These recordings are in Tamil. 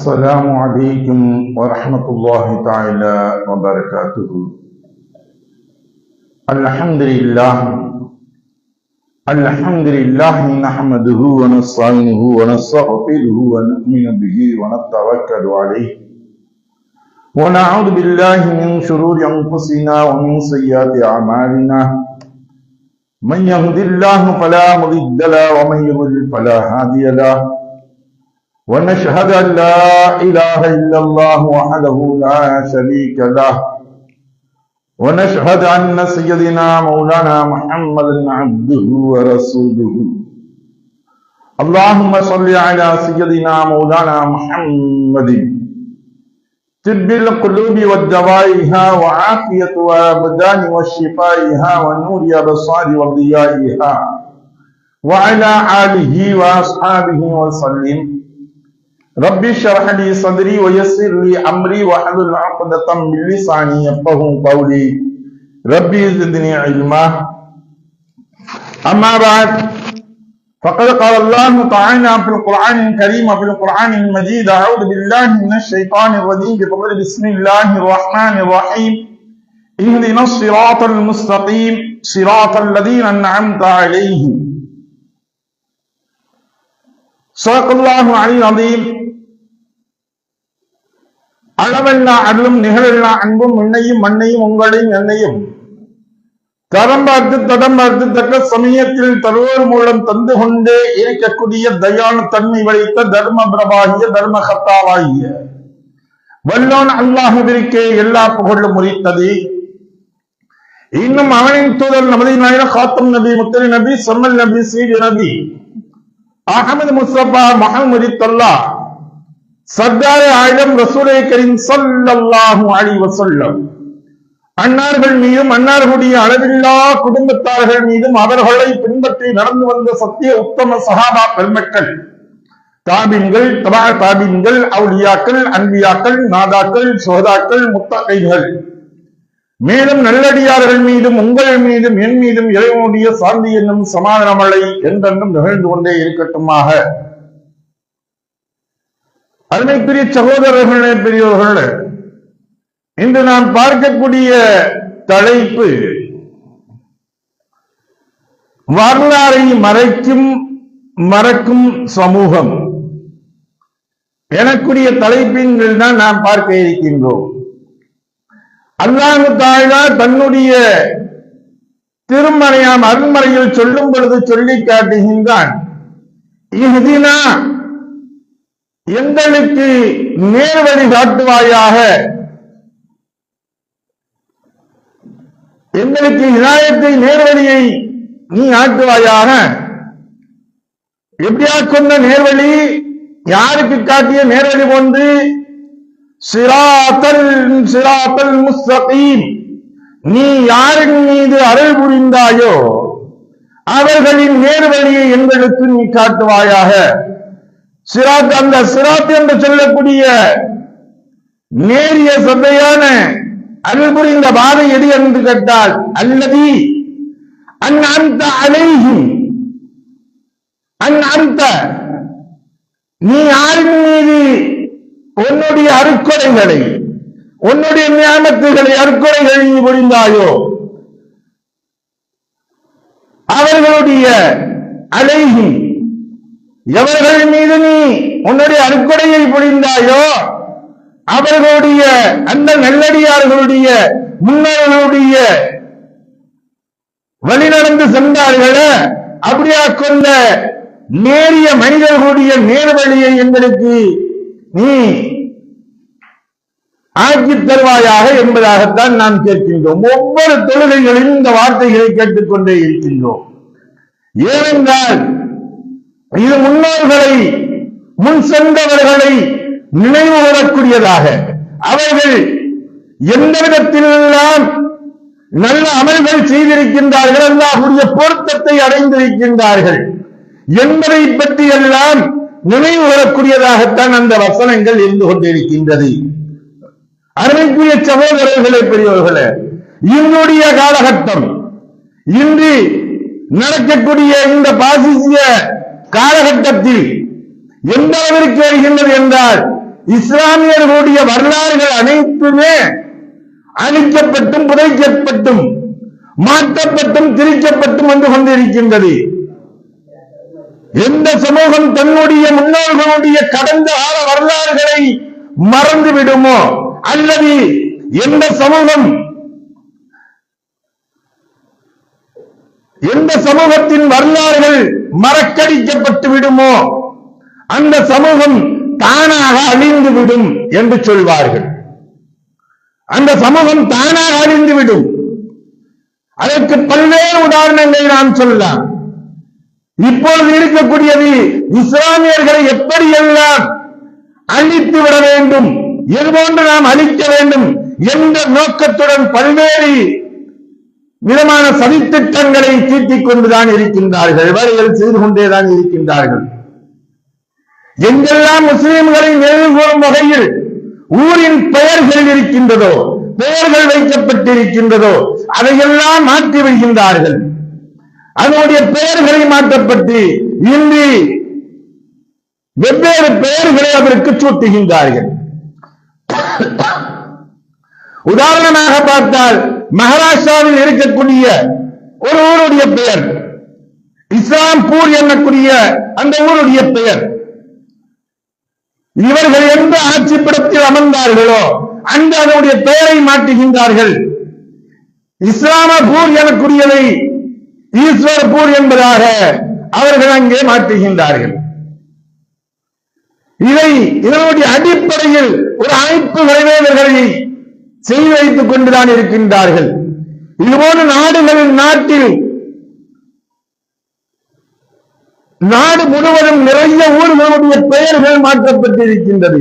السلام عليكم ورحمة الله تعالى وبركاته. الحمد لله نحمده ونستعينه ونستغفره ونؤمن به ونتوكل عليه ونعوذ بالله من شرور أنفسنا ومن سيئات أعمالنا. من يهد الله فلا مضل له ومن يضلل فلا هادي له. ونشهد أن لا إله إلا الله وحده لا شريك له. ونشهد أن سيدنا مولانا محمدا عبده ورسوله. اللهم صل على سيدنا مولانا محمد طب القلوب والدوائها وعافية الأبدان وشفائها ونور الأبصار وضيائها وعلى آله وأصحابه وسلم. ربي اشرح لي صدري ويسر لي امري واحلل عقدة من لساني يفقهوا قولي. ربي زدني علما. اما بعد فقد قال الله تعالى في القرآن الكريم في القرآن المجيد: اعوذ بالله من الشيطان الرجيم بسم الله الرحمن الرحيم. اهدنا الصراط المستقيم صراط الذين انعمت عليهم. صدق الله العلي العظيم. அளவெல்லா அருளும் நிகழெல்லா அன்பும் விண்ணையும் மண்ணையும் உங்களையும் என்னையும் தரம் பார்த்து தடம் பார்த்து தக்க சமயத்தில் தருவோர் மூலம் தந்து கொண்டே இருக்கக்கூடிய தயான தன்மை வைத்த தர்ம பிரபாகிய தர்ம கர்த்தாவாகிய வல்லோன் அல்லாஹுவிற்கே எல்லா புகழும் உரித்தது. இன்னும் அவனின் தூதர் நமது நாயகம் காத்தம் நபி முத்தரி நபி சம்மல் நபி சீடி நபி அஹமது முஸ்தபா முஹம்மது தல்லா சர்தாரே ஆயிரம் ரசூலே கரீம் ஸல்லல்லாஹு அலைஹி வஸல்லம் அன்னார்கள் மீதும் அன்னார்களுடைய அளவில்லா குடும்பத்தார்கள் மீதும் அவர்களை பின்பற்றி நடந்து வந்த சத்திய உத்தம சஹாபா பெருமக்கள், தாபீன்கள், தபா தாபீன்கள், அவுலியாக்கள், அன்பியாக்கள், நாதாக்கள், சுஹதாக்கள், முத்தகைகள், மேலும் நல்லடியார்கள் மீதும் உங்கள் மீதும் என் மீதும் இறைவனுடைய சாந்தி என்னும் சமாதானமலை என்றென்றும் நிகழ்ந்து கொண்டே இருக்கட்டுமாக. அருமைக்குரிய சகோதரர்களே, பெரியோர்களே, இன்று நாம் பார்க்கக்கூடிய தலைப்பு வரலாறை மறக்கும் சமூகம் எனக்குரிய தலைப்பின் தான் நாம் பார்க்க இருக்கின்றோம். அல்லாஹ் தஆலா தன்னுடைய திருமறையாம் அருள்மறையில் சொல்லும் பொழுது சொல்லி காட்டுகின்றான்: இஹ்தினா, எங்களுக்கு நேர்வழி காட்டுவாயாக, எங்களுக்கு இதாயத்தை நேர்வழியை நீ ஆட்டுவாயாக. எப்படியா கொண்ட நேர்வழி? யாருக்கு காட்டிய நேர்வழி போன்று? சிராத்தல் முஸ்தகீம், நீ யாரின் மீது அருள் புரிந்தாயோ அவர்களின் நேர்வழியை எங்களுக்கு நீ காட்டுவாயாக. சிராத், அந்த சிராத் என்று சொல்லக்கூடிய நேரிய சபையான அருள் புரிந்த பாதை எது என்று கேட்டால், அல்லதி அன்அம்த அலைஹிம், அன்அம்த, நீ யாரின் மீது உன்னுடைய அருட்கொடைகளை, உன்னுடைய நியாமத்துகளை, அருட்கொடைகளை நீ புரிந்தாயோ அவர்களுடைய அலைஹி, எவர்கள் மீது நீ உன்னுடைய அருட்கொடையை புரிந்தாயோ அவர்களுடைய அந்த நல்லடியார்களுடைய முன்னோர்களுடைய வழிநடந்து சென்றார்கள, அப்படியா கொண்ட நேரிய மனிதர்களுடைய நேர்வழியை எங்களுக்கு நீ ஆக்கி தருவாயாக என்பதாகத்தான் நாம் கேட்கின்றோம். ஒவ்வொரு தொழுகைகளிலும் இந்த வார்த்தைகளை கேட்டுக்கொண்டே இருக்கின்றோம். ஏனென்றால் இது முன்னோர்களை, முன் சென்றவர்களை நினைவு கூறக்கூடியதாக, அவர்கள் எந்த விதத்திலெல்லாம் நல்ல அமல்கள் செய்திருக்கின்றார்கள், அல்லாஹ்வுடைய பொருத்தத்தை அடைந்திருக்கின்றார்கள் என்பதை பற்றி எல்லாம் நினைவு கூறக்கூடியதாகத்தான் அந்த வசனங்கள் இருந்து கொண்டிருக்கின்றது. அருமைக்குரிய சகோதரர்களே, பெரியவர்களே, இன்றைய காலகட்டம், இன்று நடக்கக்கூடிய இந்த பாசிசிய காலகட்டத்தில் எந்த அளவிற்கு வருகின்றது என்றால், இஸ்லாமியர்களுடைய வரலாறுகள் அனைத்துமே அழிக்கப்பட்டும் புதைக்கப்பட்டும் மாற்றப்பட்டும் திரிக்கப்பட்டும் வந்து கொண்டிருக்கின்றது. எந்த சமூகம் தன்னுடைய முன்னோர்களுடைய கடந்த கால வரலாறுகளை மறந்து விடுமோ, அல்லது எந்த சமூகத்தின் வரலாறுகள் மறக்கடிக்கப்பட்டு விடுமோ அந்த சமூகம் தானாக அழிந்துவிடும் என்று சொல்வார்கள். அந்த சமூகம் தானாக அழிந்துவிடும். அதற்கு பல்வேறு உதாரணங்களை நாம் சொல்லலாம். இப்பொழுது இருக்கக்கூடியது இஸ்லாமியர்களை எப்படியெல்லாம் அழித்து விட வேண்டும், எதுபோன்று நாம் அழிக்க வேண்டும் என்ற நோக்கத்துடன் பல்வேறு விதமான சதித்திட்டங்களை தீட்டிக் கொண்டுதான் இருக்கின்றார்கள், வேலைகள் செய்து கொண்டேதான் இருக்கின்றார்கள். எங்கெல்லாம் முஸ்லிம்களை நினைவு கூறும் வகையில் ஊரின் பெயர்கள் இருக்கின்றதோ, பெயர்கள் வைக்கப்பட்டிருக்கின்றதோ அதையெல்லாம் மாற்றி வருகின்றார்கள். அதனுடைய பெயர்களை மாற்றப்பட்டு இன்று வெவ்வேறு பெயர்களை அதற்கு சூட்டுகின்றார்கள். உதாரணமாக பார்த்தால் மகாராஷ்டிராவில் இருக்கக்கூடிய ஒரு ஊருடைய பெயர் இஸ்லாம்பூர் என்னக்கூடிய அந்த ஊருடைய பெயர், இவர்கள் எந்த ஆட்சிப்படத்தில் அமர்ந்தார்களோ அந்த அதனுடைய பெயரை மாற்றுகின்றார்கள். இஸ்லாமபூர் எனக்கூடியதை ஈஸ்வரபூர் என்பதாக அவர்கள் அங்கே மாற்றுகின்றார்கள். இதனுடைய அடிப்படையில் ஒரு அமைப்பு நிறைவேறுகளை செய்து வைத்துக் கொண்டுதான் இருக்கின்றார்கள். இதுபோன்ற நாட்டில் நாடு முழுவதும் நிறைய ஊர்களுடைய பெயர்கள் மாற்றப்பட்டிருக்கின்றது.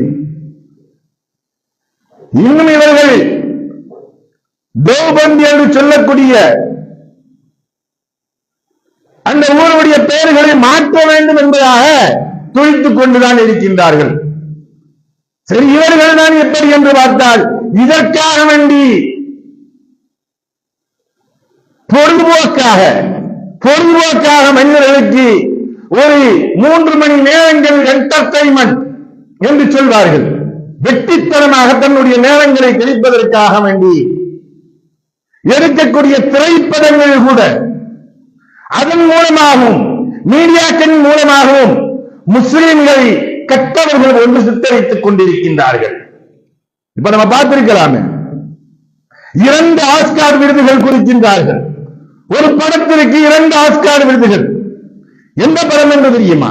இன்னும் இவர்கள் தேவபந்தி என்று சொல்லக்கூடிய அந்த ஊருடைய பெயர்களை மாற்ற வேண்டும் என்பதாக துடித்துக் கொண்டுதான் இருக்கின்றார்கள். சரி, இவர்கள் தான் எப்படி என்று பார்த்தால் இதற்காக வேண்டி பொழுதுபோக்காக மனிதர்களுக்கு ஒரு 3 மணி நேரங்கள் என்டர்டைன்மெண்ட் என்று சொல்வார்கள். வெற்றித்தனமாக தன்னுடைய நேரங்களை கழிப்பதற்காக வேண்டி எடுக்கக்கூடிய திரைப்படங்கள் கூட அதன் மூலமாகவும் மீடியாக்களின் மூலமாகவும் முஸ்லிம்களை கற்றவர்கள் ஒன்று சித்தரித்துக் கொண்டிருக்கின்றார்கள். இப்ப நம்ம பார்த்திருக்கலாமே, 2 ஆஸ்கார் விருதுகள் குறிக்கின்றார்கள். ஒரு படத்திற்கு 2 ஆஸ்கார் விருதுகள். எந்த படம் என்று தெரியுமா?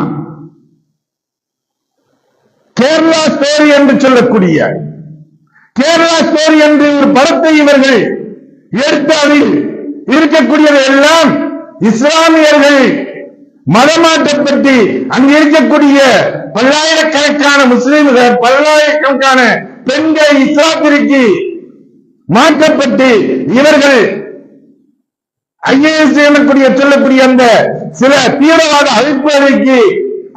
கேரளா ஸ்டோரி என்று சொல்லக்கூடிய கேரளா ஸ்டோரி என்று ஒரு படத்தை இவர்கள் எடுத்து அதில் இருக்கக்கூடியவை எல்லாம் இஸ்லாமியர்கள் மதமாற்றப்பட்டு அங்கு இருக்கக்கூடிய பல்லாயிரக்கணக்கான முஸ்லிம்கள், பல்லாயிரக்கணக்கான பெண்கள் இஸ்லாத்திற்கு மாற்றப்பட்டு இவர்கள் IAS எனக்கூடிய சொல்லக்கூடிய அந்த சில தீவிரவாத அமைப்புகளுக்கு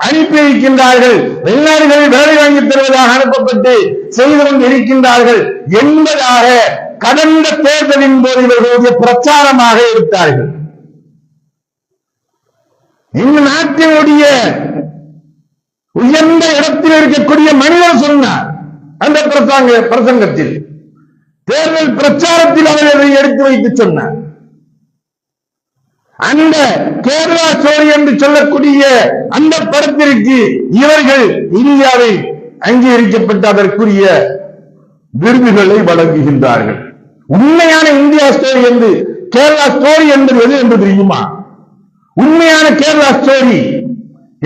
அனுப்பி இருக்கின்றார்கள். வெளிநாடுகளில் வேலை வாங்கி தருவதாக அனுப்பப்பட்டு செய்து கொண்டு இருக்கின்றார்கள் என்பதாக கடந்த தேர்தலின் போது இவர்களுடைய பிரச்சாரமாக எடுத்தார்கள். இந்த நாட்டினுடைய உயர்ந்த இடத்தில் இருக்கக்கூடிய மனிதர் சொன்னார் அந்த பிரசங்கத்தில், தேர்தல் பிரச்சாரத்தில் அவர்களை எடுத்து வைத்து சொன்னார். அந்த கேரளா ஸ்டோரி என்று சொல்லக்கூடிய அந்த படத்திற்கு இவர்கள் இந்தியாவில் அங்கீகரிக்கப்பட்ட அதற்குரிய விருதுகளை வழங்குகின்றார்கள். உண்மையான இந்தியா ஸ்டோரி என்று கேரளா ஸ்டோரி என்பது எது என்று தெரியுமா? உண்மையான கேரளா ஸ்டோரி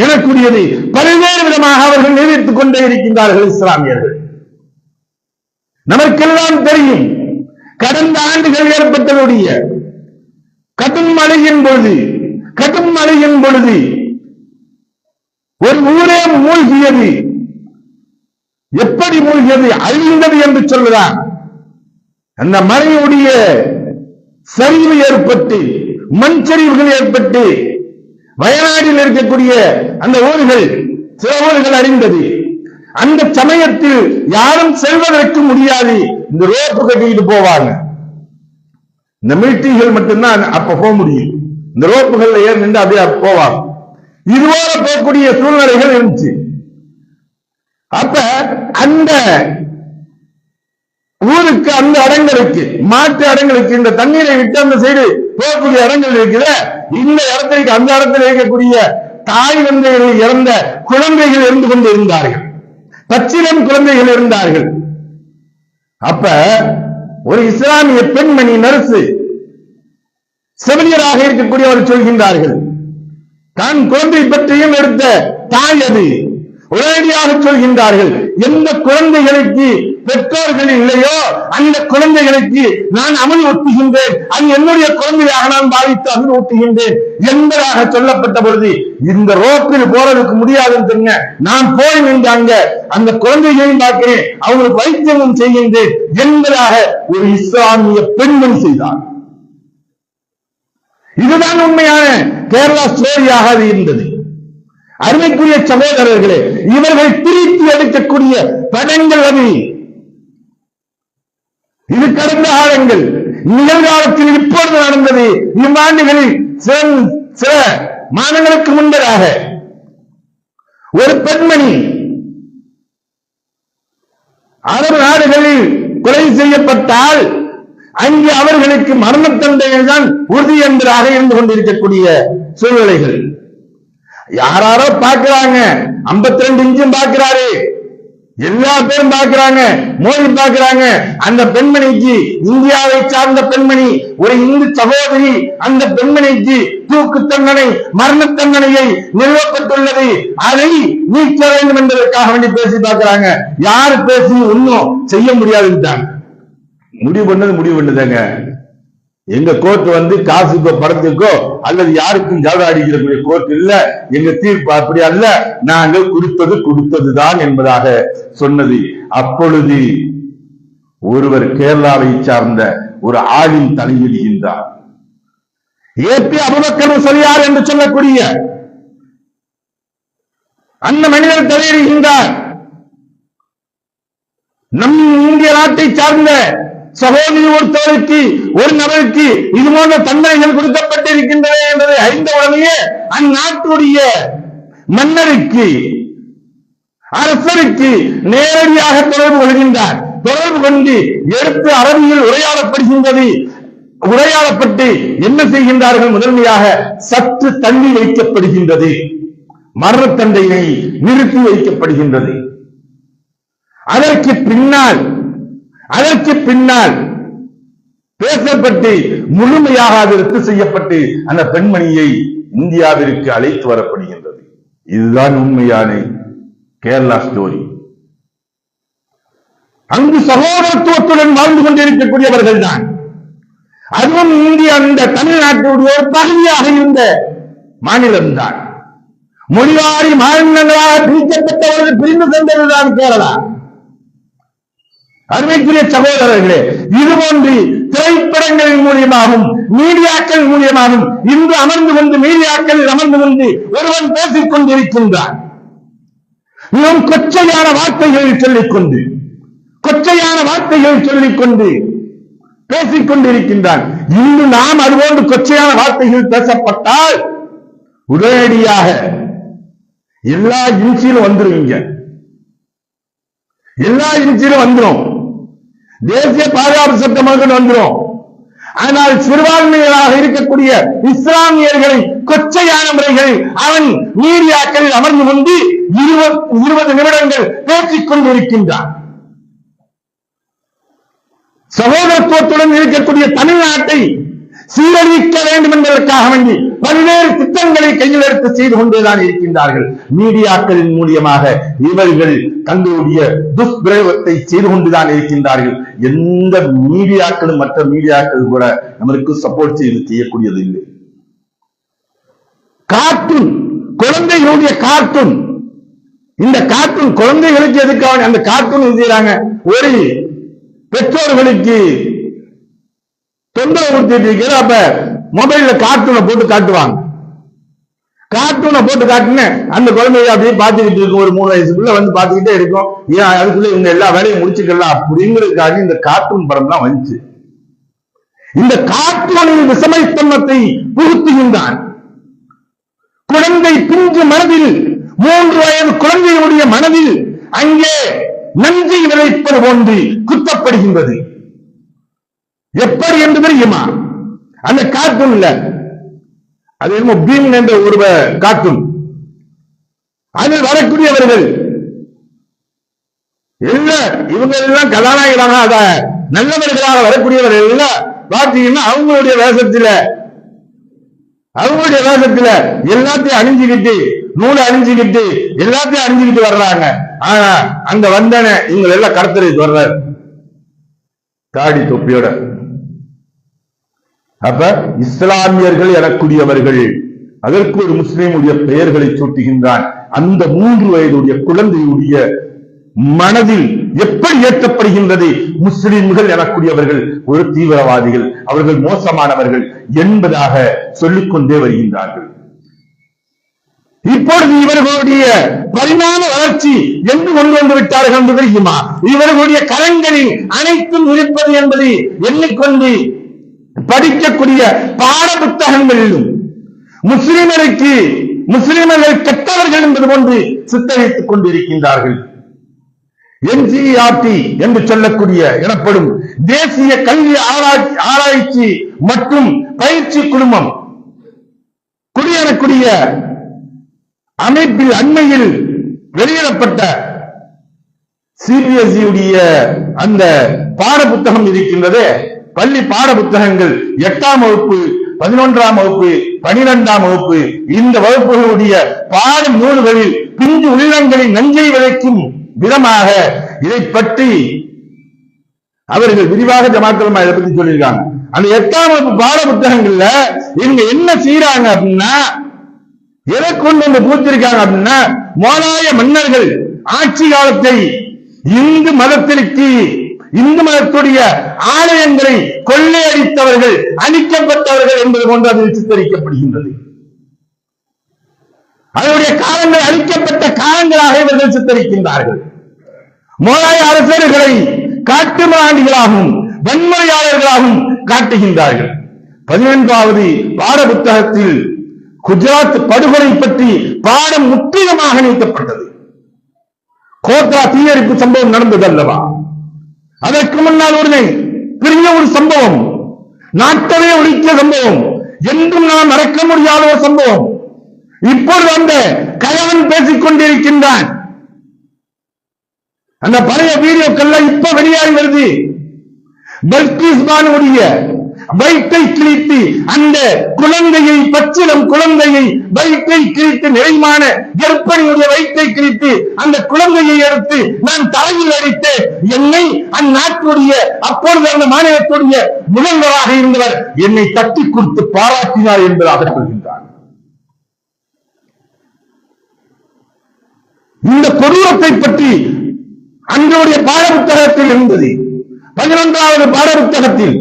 எனக்கூடியது பல்வேறு விதமாக அவர்கள் நிரூபித்துக் கொண்டே இருக்கின்றார்கள் இஸ்லாமியர்கள். நமக்கெல்லாம் தெரியும், கடந்த ஆண்டுகள் ஏற்பட்டதுடைய கடும் மழையின் பொழுது ஒரு ஊரே மூழ்கியது. எப்படி மூழ்கியது? அழிந்தது என்று சொல்லுதான். அந்த மழையுடைய சரிவு ஏற்பட்டு, மண் சரிவுகள் ஏற்பட்டு வயநாட்டில் இருக்கக்கூடிய அந்த ஊர்கள், சில ஊர்கள் அழிந்தது. அந்த சமயத்தில் யாரும் செல்வதற்கு முடியாது. இந்த ரோப்பு கட்டிட்டு போவாங்க. இந்த மிலிட்டரிகள் மட்டும்தான் அப்ப போக முடியும். இந்த ரோப்புகள் ஏன் நின்று அப்படியே போவாங்க. இதுபோல போகக்கூடிய சூழ்நிலைகள் இருந்துச்சு. அப்ப அந்த ஊருக்கு, அந்த இடங்களுக்கு, மாற்று இடங்களுக்கு, இந்த தண்ணீரை விட்டு அந்த சைடு போகக்கூடிய இடங்கள் இருக்குது, இந்த இடத்திற்கு அந்த இடத்தில் இருக்கக்கூடிய தாய் தந்தைகளில் இறந்த குழந்தைகள் இருந்து கொண்டு இருந்தார்கள், பச்சிலம் குழந்தைகள் இருந்தார்கள். அப்ப ஒரு இஸ்லாமிய பெண்மணி நர்சு செவிலியராக இருக்கக்கூடியவர் சொல்கின்றார்கள், தான் குழந்தை பற்றியும் எடுத்த தாய் அது. உடனடியாக சொல்கின்றார்கள், எந்த குழந்தைகளுக்கு பெற்றோர்கள் இல்லையோ அந்த குழந்தைகளுக்கு நான் அமல் ஊட்டுகின்றேன், அது என்னுடைய குழந்தையாக நான் பாவித்து அமல் ஊட்டுகின்றேன் என்பதாக சொல்லப்பட்ட பொழுது, இந்த ரோட்டில் போறதுக்கு முடியாதுன்னு நான் போய் நின்றாங்க, அந்த குழந்தைகளையும் பார்க்கிறேன், அவங்களுக்கு வைத்தியமும் செய்கின்றேன் என்பதாக ஒரு இஸ்லாமிய பெண்மணி செய்தார். இதுதான் உண்மையான கேரளா ஸ்டோரியாக அது இருந்தது. அருமைக்குரிய சகோதரர்களே, இவர்கள் பிரித்து எடுக்கக்கூடிய படங்கள் அது. இது கடந்த காலங்கள், நிகழ்காலத்தில் இப்பொழுது நடந்தது. இவ்வாண்டுகளில் சில மாதங்களுக்கு முன்பதாக ஒரு பெண்மணி அரபு நாடுகளில் கொலை செய்யப்பட்டால் அங்கே அவர்களுக்கு மரண தண்டனை தான் உறுதி என்பதாக இருந்து கொண்டிருக்கக்கூடிய சூழ்நிலைகள். யாரோ பார்க்கிறாங்க, 52 இன்ச்சும் பார்க்கிறாரு, எல்லா பேரும் பார்க்கிறாங்க, மோடி பார்க்கிறாங்க. அந்த பெண்மணிக்கு, இந்தியாவை சார்ந்த பெண்மணி, ஒரு இந்து சகோதரி, அந்த பெண்மணிக்கு தூக்கு தண்டனை, மரண தண்டனையை நிறுவப்பட்டுள்ளது, அதை நீக்க வேண்டும் என்பதற்காக வேண்டி பேசி பார்க்கிறாங்க. யாரு பேசி ஒன்னும் செய்ய முடியாதுன்னு முடிவு பண்ணதாங்க. எங்க கோர்ட் வந்து காசுக்கோ படத்துக்கோ அல்லது யாருக்கும் ஜாட அடிக்கக்கூடிய கோர்ட் இல்ல, எங்க தீர்ப்பு அப்படி அல்ல, நாங்கள் கொடுத்ததுதான் என்பதாக சொன்னது. அப்பொழுது ஒருவர் கேரளாவை சார்ந்த ஒரு ஆளின் தலையிடுகின்றார். ஏபி அபூபக்கர் முஸ்லியார் என்று சொல்லக்கூடிய அந்த மனிதர் தலையிடுகின்றார். நம் இந்திய நாட்டை சார்ந்த சகோதரி ஒருத்தவருக்கு, ஒரு நபருக்கு இது போன்ற தண்டனைகள் கொடுக்கப்பட்டிருக்கின்றன என்பதை அறிந்தவுடனே அந்நாட்டுடைய மன்னருக்கு, அரசருக்கு நேரடியாக தொடர்பு கொள்கின்றார். தொடர்பு கொண்டு எடுத்து அரபியில் உரையாடப்படுகின்றது. உரையாடப்பட்டு என்ன செய்கின்றார்கள்? முதன்மையாக சற்று தள்ளி வைக்கப்படுகின்றது, மரண தண்டனை நிறுத்தி வைக்கப்படுகின்றது. அதற்கு பின்னால் பேசப்பட்டு முழுமையாக அது ரத்து செய்யப்பட்டு அந்த பெண்மணியை இந்தியாவிற்கு அழைத்து வரப்படுகின்றது. இதுதான் உண்மையான கேரளா ஸ்டோரி. அங்கு சகோதரத்துவத்துடன் வாழ்ந்து கொண்டிருக்கக்கூடியவர்கள் தான். அதுவும் இந்தியா, அந்த தமிழ்நாட்டுடைய ஒரு பகுதியாக இருந்த மாநிலம்தான். மொழிவாரி மாநிலங்களாக பிரிக்கப்பட்டவர்கள் பிரிந்து சென்றதுதான் கேரளா. அருமைக்குரிய சகோதரர்களே, இதுபோன்று திரைப்படங்களின் மூலியமாகவும் மீடியாக்கள் மூலியமாகவும் இன்று அமர்ந்து கொண்டு மீடியாக்களில் அமர்ந்து கொண்டு ஒருவன் பேசிக் கொண்டிருக்கின்றான். இன்னும் கொச்சையான வார்த்தைகளை சொல்லிக்கொண்டு பேசிக் கொண்டிருக்கின்றான். இன்று நாம் அதுபோன்று கொச்சையான வார்த்தைகள் பேசப்பட்டால் உடனடியாக எல்லா இன்சிலும் வந்துருவீங்க, எல்லா இன்சிலும் வந்துடும், தேசிய பாதுகாப்பு சட்டம் வந்துடும். ஆனால் சிறுபான்மையராக இருக்கக்கூடிய இஸ்லாமியர்களை கொச்சையான முறைகளில் அவன் மீடியாக்களில் அமர்ந்து கொண்டு 20 நிமிடங்கள் பேசிக் கொண்டிருக்கின்றான். சகோதரத்துவத்துடன் இருக்கக்கூடிய தமிழ்நாட்டை சீரழிக்க வேண்டும் என்பதற்காக வேண்டி பல்வேறு திட்டங்களை கையில் எடுத்து செய்து கொண்டேதான் இருக்கின்றார்கள். மீடியாக்களின் மூலியமாக இவர்கள் தங்களுடைய துஷ்பிரயோகத்தை செய்து கொண்டுதான் இருக்கின்றார்கள். எந்த மீடியாக்களும் மற்ற மீடியாக்கள் கூட நம்மளுக்கு சப்போர்ட் செய்யக்கூடியது இல்லை. கார்ட்டூன், குழந்தைகளுடைய கார்ட்டூன், இந்த கார்ட்டூன் குழந்தைகளுக்கு எதுக்காக அந்த கார்ட்டூன் செய்யறாங்க? ஒரு பெற்றோர்களுக்கு தொந்தரவு கொடுத்துட்டு இருக்கிற, அப்ப மொபைல்ல கார்ட்டூனை போட்டு காட்டுவாங்க. கார்ட்டூனை போட்டு காட்டுன்னு அந்த குழந்தைய அப்படியே பார்த்துக்கிட்டு இருக்கும். ஒரு 3 வயசுக்குள்ள வந்து பார்த்துக்கிட்டே இருக்கும். ஏன் அதுக்குள்ள இவங்க எல்லா வேலையும் முடிச்சுக்கலாம் அப்படிங்கிறதுக்காக இந்த கார்ட்டூன் படம் தான் வந்துச்சு. இந்த கார்ட்டூனின் விஷமைத்தன்மத்தை புகுத்துகின்றான். குழந்தை பிஞ்சு மனதில், 3 வயது குழந்தையுடைய மனதில் அங்கே நஞ்சை விளைப்பது போன்று குத்தப்படுகின்றது. எப்படி என்று தெரியுமா? அந்த கார்ட்டூன்ல அது என்னமோ பீம் என்ற ஒரு கார்ட்டூன், அதில் வரக்கூடியவர்கள் இவங்க எல்லாம் கதாநாயகராக நல்லவர்களாக வரக்கூடியவர்கள் எல்லாம் பார்த்தீங்கன்னா அவங்களுடைய வேஷத்துல எல்லாத்தையும் அணிஞ்சுக்கிட்டு, நூலை அணிஞ்சுக்கிட்டு, எல்லாத்தையும் அணிஞ்சுக்கிட்டு வர்றாங்க. ஆனா அங்க வந்தன இவங்க எல்லாம் கடத்தலுக்கு வர்றாரு தாடி தொப்பியோட. அப்ப இஸ்லாமியர்கள் எனக்கூடியவர்கள் அதற்கு ஒரு முஸ்லீமுடைய பெயர்களை சூட்டுகின்றான். அந்த 3 வயதுடைய குழந்தையுடைய மனதில் எப்படி ஏற்றப்படுகின்றது? முஸ்லிம்கள் எனக்கூடியவர்கள் ஒரு தீவிரவாதிகள், அவர்கள் மோசமானவர்கள் என்பதாக சொல்லிக்கொண்டே வருகின்றார்கள். இப்பொழுது இவர்களுடைய பரிணாம வளர்ச்சி என்று கொண்டு வந்து விட்டார்கள் என்று தெரியுமா? இவர்களுடைய கரங்களில் அனைத்தும் இருப்பது என்பதை எண்ணிக்கொண்டு படிக்கக்கூடிய பாட புத்தகங்களிலும் முஸ்லிம்கள் கெட்டவர்கள் என்பது போன்று சித்தரித்துக் கொண்டிருக்கின்றார்கள். NCERT என்று சொல்லக்கூடிய எனப்படும் தேசிய கல்வி ஆராய்ச்சி மற்றும் பயிற்சி குழுமம் குடியேறக்கூடிய அமைப்பில் அண்மையில் வெளியிடப்பட்ட CBSE உடைய அந்த பாட புத்தகம் இருக்கின்றது. பள்ளி பாட புத்தகங்கள் 8ஆம் வகுப்பு, 11ஆம் வகுப்பு, 12ஆம் வகுப்பு இந்த வகுப்புகளுடைய பாட நூல்களில் பிஞ்சு உள்ளங்களின் நஞ்சை விளைக்கும் விதமாக இதை பற்றி அவர்கள் விரிவாக ஜமாத்துலமா இதை பத்தி சொல்லியிருக்காங்க. அந்த 8ஆம் வகுப்பு பாட புத்தகங்கள்ல இவங்க என்ன செய்யறாங்க அப்படின்னா, எதை கொண்டு வந்து பூத்திருக்காங்க அப்படின்னா, மோலாய மன்னர்கள் ஆட்சி காலத்தை இந்து மதத்துடைய ஆலயங்களை கொள்ளையடித்தவர்கள், அழிக்கப்பட்டவர்கள் என்பது போன்று அதில் சித்தரிக்கப்படுகின்றது. அதனுடைய காலங்கள் அழிக்கப்பட்ட காலங்களாக இவர்கள் சித்தரிக்கின்றார்கள். மோலாய அரசர்களை காட்டுமிராண்டிகளாகவும் வன்முறையாளர்களாகவும் காட்டுகின்றார்கள். 11வது பாட புத்தகத்தில் குஜராத் படுகொலை பற்றி பாடம் முற்றிலுமாக நீக்கப்பட்டது. கோத்ரா தீயரிப்பு சம்பவம் நடந்தது அல்லவா? அதற்கு முன்னால் ஒரு பெரிய ஒரு சம்பவம், நாட்டவே ஒழிக்கிய சம்பவம், என்றும் நாம் மறக்க முடியாத ஒரு சம்பவம். இப்பொழுது அந்த கயவன் பேசிக் கொண்டிருக்கின்றான். அந்த பழைய வீடியோக்கள்லாம் இப்ப வெளியாகி வருது. பல்கிஸ் பானுடைய வயிற்றை கிழித்து அந்த குழந்தையை, பச்சிலம் குழந்தையை வயிற்றை கிழித்து, நிறைமான கர்ப்பிணியுடைய வயிற்றை கிழித்து அந்த குழந்தையை எடுத்து நான் தலையில் அடித்து என்னை அந்நாட்டுடைய அப்பொழுது அந்த மாநிலத்துடைய முதல்வராக இருந்தவர் என்னை தட்டி கொடுத்து பாராட்டினார் என்பதாக சொல்கின்றார். இந்த கொடூரத்தை பற்றி அன்றைய பாட புத்தகத்தில் இருந்தது. 11வது பாட புத்தகத்தில்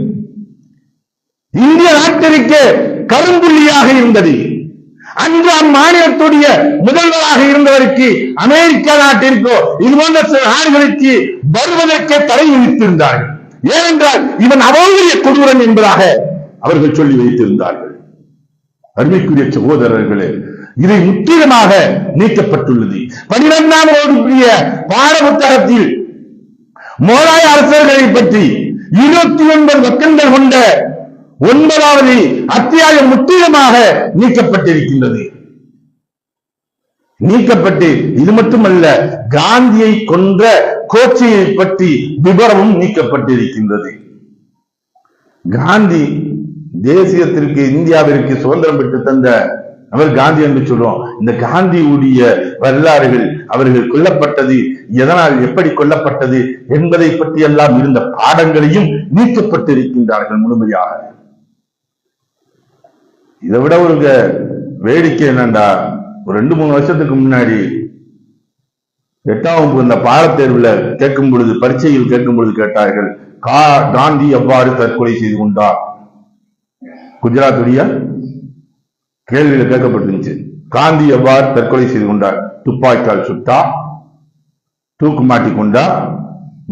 இந்திய நாட்டிற்கு கரும்புள்ளியாக இருந்தது. அன்று அம்மாநிலத்துடைய முதல்வராக இருந்தவருக்கு அமெரிக்கா நாட்டிற்கோ இது போன்ற சில நாடுகளுக்கு வருவதற்கே தடை விதித்திருந்தார்கள். ஏனென்றால் இவன் அவ்வளவு கொடூரன் என்பதாக அவர்கள் சொல்லி வைத்திருந்தார்கள். அருமைக்குரிய சகோதரர்களே, இதை முற்றிலுமாக நீக்கப்பட்டுள்ளது. 12ஆம் வகுப்புடைய பாட புத்தகத்தில் மோலாய அரசர்களை பற்றி 29 பக்கங்கள் கொண்ட 9வது அத்தியாயம் முற்றிலுமாக நீக்கப்பட்டிருக்கின்றது. நீக்கப்பட்டு இது மட்டுமல்ல, காந்தியை கொன்ற கோட்சையை பற்றி விவரமும் நீக்கப்பட்டிருக்கின்றது. காந்தி தேசியத்திற்கு, இந்தியாவிற்கு சுதந்திரம் பெற்று தந்த அவர் காந்தி என்று சொல்றோம். இந்த காந்தியுடைய வரலாறுகள், அவர்கள் கொல்லப்பட்டது எதனால், எப்படி கொல்லப்பட்டது என்பதை பற்றி எல்லாம் இருந்த பாடங்களையும் நீக்கப்பட்டிருக்கின்றார்கள் முழுமையாக. இதை விட ஒரு வேடிக்கை என்னண்டா, ஒரு 2-3 வருஷத்துக்கு முன்னாடி 8ஆம் வகுப்பு இந்த பாடத்தேர்வுல கேட்கும் பொழுது, பரீட்சையில் கேட்கும் பொழுது கேட்டார்கள், காந்தி எவ்வாறு தற்கொலை செய்து கொண்டார்? குஜராத்துடைய கேள்வியில கேட்கப்பட்டிருந்துச்சு. காந்தி எவ்வாறு தற்கொலை செய்து கொண்டார்? துப்பாக்கியால் சுட்டா, தூக்கு மாட்டி கொண்டா,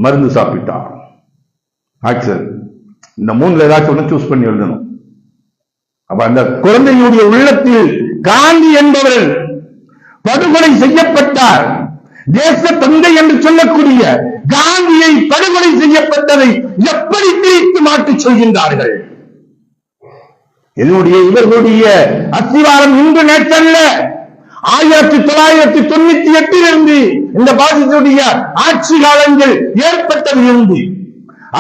மருந்து சாப்பிட்டா? ஆக்சன் இந்த 3ல ஏதாச்சும் ஒன்று சூஸ் பண்ணி எழுதணும். அப்ப அந்த குழந்தையுடைய உள்ளத்தில் காந்தி என்பவர் படுகொலை செய்யப்பட்டார். தேச தந்தை என்று சொல்லக்கூடிய காந்தியை படுகொலை செய்யப்பட்டதை எப்படி பிரித்து மாற்றி சொல்கின்றார்கள்? இவர்களுடைய அஸ்திவாரம் இன்று நேற்றல்ல, 1998 இந்த பாசிசத்துடைய ஆட்சி காலங்கள் ஏற்பட்டதிலிருந்து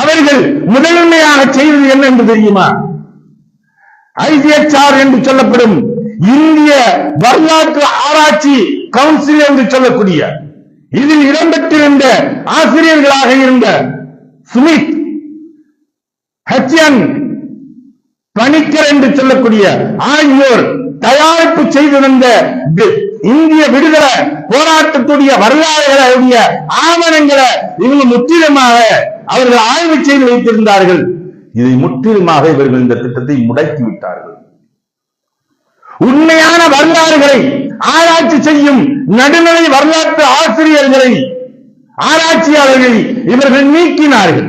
அவர்கள் முதன்மையாக செய்தது என்ன என்று தெரியுமா? ICHR என்று சொல்லப்படும் இந்திய வரலாற்று ஆராய்ச்சி கவுன்சில் என்று சொல்லக்கூடிய இதில் இடம்பெற்றிருந்த ஆசிரியர்களாக இருந்த சுமித் HN பணிக்கர் என்று சொல்லக்கூடிய ஆகியோர் தயாரிப்பு செய்திருந்த இந்திய விடுதலை போராட்டத்துடைய வரலாறுகளுடைய ஆவணங்களை இவங்க முற்றிலுமாக அவர்கள் ஆய்வு செய்து வைத்திருந்தார்கள். இதை முற்றிலுமாக இவர்கள் இந்த திட்டத்தை முடக்கிவிட்டார்கள். உண்மையான வரலாறுகளை ஆராய்ச்சி செய்யும் நடுநிலை வரலாற்று ஆசிரியர்களை, ஆராய்ச்சியாளர்களை இவர்கள் நீக்கினார்கள்.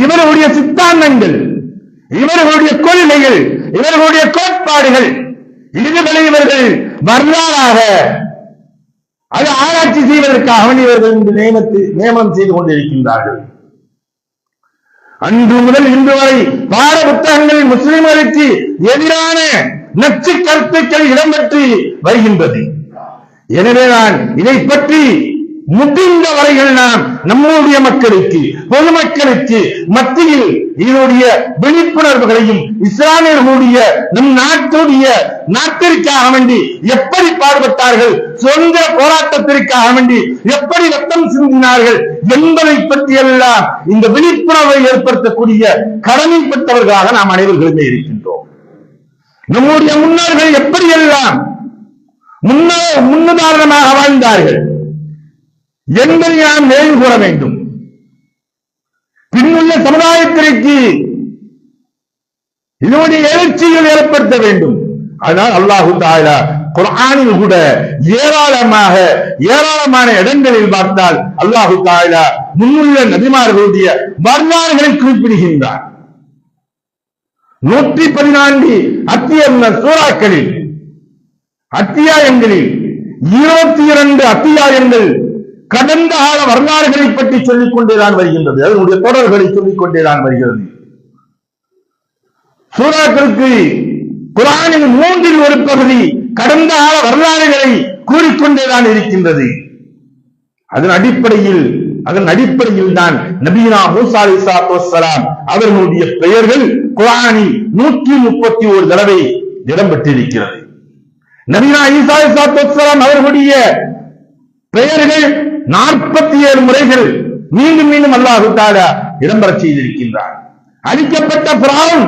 இவர்களுடைய சித்தாந்தங்கள், இவர்களுடைய கொள்கைகள், இவர்களுடைய கோட்பாடுகள், இதுகளை இவர்கள் வரலாறாக அது ஆராய்ச்சி செய்வதற்காக இவர்கள் நியமனம் செய்து கொண்டிருக்கின்றார்கள். அன்று முதல் இன்று வரை பாட புத்தகங்களில் முஸ்லிம்களுக்கு எதிரான நச்சு கருத்துக்கள் இடம்பெற்று வருகின்றது. எனவேதான் இதை பற்றி முடிந்த வரைகள் நாம் நம்முடைய மக்களுக்கு, பொதுமக்களுக்கு மத்தியில் இதனுடைய விழிப்புணர்வுகளையும் இஸ்லாமியர்களுடைய நம் நாட்டிற்காக வேண்டி எப்படி பாடுபட்டார்கள், சுதந்திர போராட்டத்திற்காக வேண்டி எப்படி ரத்தம் சிந்தினார்கள் என்பதை பற்றியெல்லாம் இந்த விழிப்புணர்வை ஏற்படுத்தக்கூடிய கடமைப்பட்டவர்களாக நாம் அனைவர்களுமே இருக்கின்றோம். நம்முடைய முன்னோர்கள் எப்படியெல்லாம் முன்னுதாரணமாக வாழ்ந்தார்கள் என்பதை நாம் நினைவு கூற வேண்டும். பின்னுள்ள சமுதாயத்திற்கு இதனுடைய எழுச்சிகள் ஏற்படுத்த வேண்டும். அதனால் அல்லாஹு தஆலா குர்ஆனில் கூட ஏராளமான இடங்களில் பார்த்தால் அல்லாஹு தஆலா முன்னுள்ள நபிமார்களுடைய வரலாறுகளை குறிப்பிடுகின்றார். 114 சூறாக்களில் அத்தியாயங்களில் 22 அத்தியாயங்கள் கடந்த கால வரலாறுகளை பற்றி சொல்லிக் கொண்டேதான் வருகின்றது. அதனுடைய தொடர்களை சொல்லிக் கொண்டேதான் வருகிறது. சூறாக்களுக்கு குர்ஆனின் 3 ஒரு பகுதி கடந்த கால வரலாறுகளை கூறிக்கொண்டேதான் இருக்கின்றது. அதன் அடிப்படையில் தான் நபினா மூசா அலைஹிஸ்ஸலாத்து வஸ்ஸலாம் அவர்களுடைய பெயர்கள் குர்ஆனில் 131 தடவை இடம்பெற்றிருக்கிறது. நபினா ஈசா அலைஹிஸ்ஸலாத்து வஸ்ஸலாம் அவர்களுடைய பெயர்கள் 47 முறைகள் மீண்டும் அல்லாஹ் தஆலா இடம்பெறச் செய்திருக்கின்றார். அழிக்கப்பட்ட ஃபிரௌன்